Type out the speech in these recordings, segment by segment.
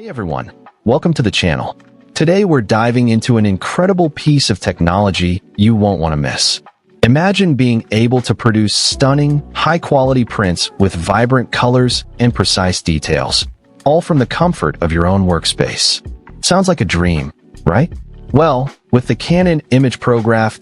Hey everyone, welcome to the channel. Today we're diving into an incredible piece of technology you won't want to miss. Imagine being able to produce stunning, high-quality prints with vibrant colors and precise details, all from the comfort of your own workspace. Sounds like a dream, right? Well, with the Canon imagePROGRAF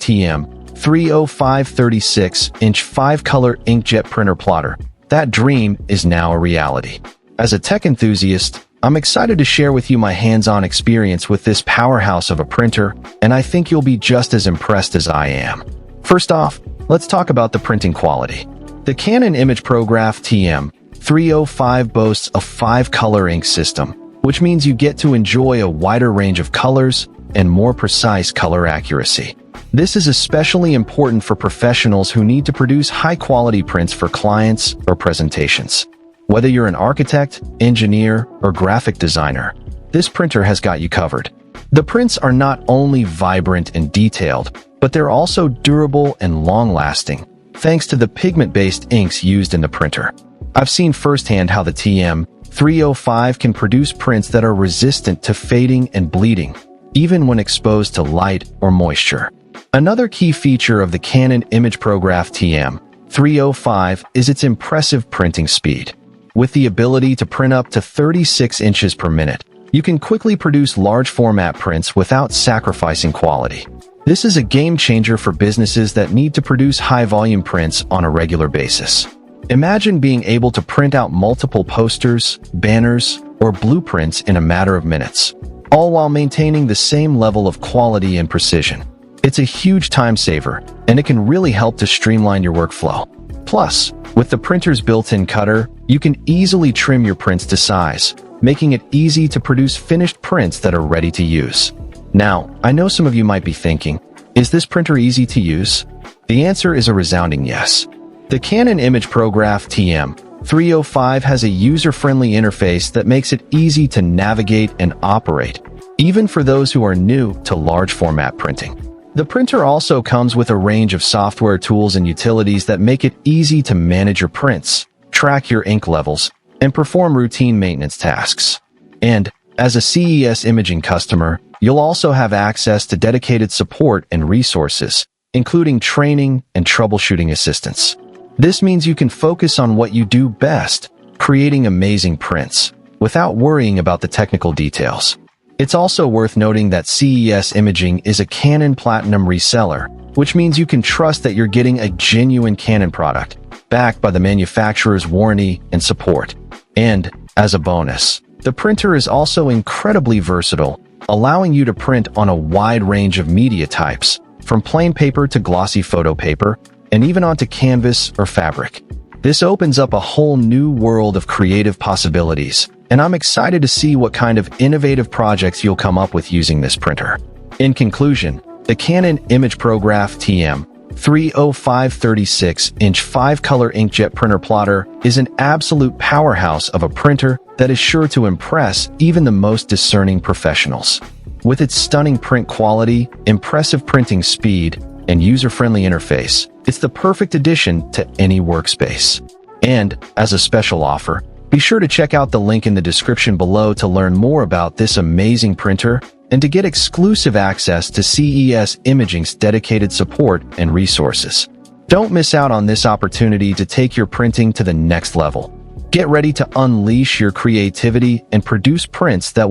TM-305 36-inch 5-color inkjet printer plotter, that dream is now a reality. As a tech enthusiast, I'm excited to share with you my hands-on experience with this powerhouse of a printer, and I think you'll be just as impressed as I am. First off, let's talk about the printing quality. The Canon imagePROGRAF TM-305 boasts a 5-color ink system, which means you get to enjoy a wider range of colors and more precise color accuracy. This is especially important for professionals who need to produce high-quality prints for clients or presentations. Whether you're an architect, engineer, or graphic designer, this printer has got you covered. The prints are not only vibrant and detailed, but they're also durable and long-lasting, thanks to the pigment-based inks used in the printer. I've seen firsthand how the TM-305 can produce prints that are resistant to fading and bleeding, even when exposed to light or moisture. Another key feature of the Canon imagePROGRAF TM-305 is its impressive printing speed. With the ability to print up to 36 inches per minute, you can quickly produce large format prints without sacrificing quality. This is a game changer for businesses that need to produce high volume prints on a regular basis. Imagine being able to print out multiple posters, banners, or blueprints in a matter of minutes, all while maintaining the same level of quality and precision. It's a huge time saver, and it can really help to streamline your workflow. Plus, with the printer's built-in cutter, you can easily trim your prints to size, making it easy to produce finished prints that are ready to use. Now, I know some of you might be thinking, is this printer easy to use? The answer is a resounding yes. The Canon imagePROGRAF TM-305 has a user-friendly interface that makes it easy to navigate and operate, even for those who are new to large format printing. The printer also comes with a range of software tools and utilities that make it easy to manage your prints, track your ink levels, and perform routine maintenance tasks. And, as a CES imaging customer, you'll also have access to dedicated support and resources, including training and troubleshooting assistance. This means you can focus on what you do best, creating amazing prints, without worrying about the technical details. It's also worth noting that CES Imaging is a Canon Platinum reseller, which means you can trust that you're getting a genuine Canon product, backed by the manufacturer's warranty and support. And, as a bonus, the printer is also incredibly versatile, allowing you to print on a wide range of media types, from plain paper to glossy photo paper, and even onto canvas or fabric. This opens up a whole new world of creative possibilities, and I'm excited to see what kind of innovative projects you'll come up with using this printer. In conclusion, the Canon imagePROGRAF TM-305 36-inch 5-color inkjet printer plotter is an absolute powerhouse of a printer that is sure to impress even the most discerning professionals. With its stunning print quality, impressive printing speed, and user-friendly interface, it's the perfect addition to any workspace. And, as a special offer, be sure to check out the link in the description below to learn more about this amazing printer and to get exclusive access to CES Imaging's dedicated support and resources. Don't miss out on this opportunity to take your printing to the next level. Get ready to unleash your creativity and produce prints that will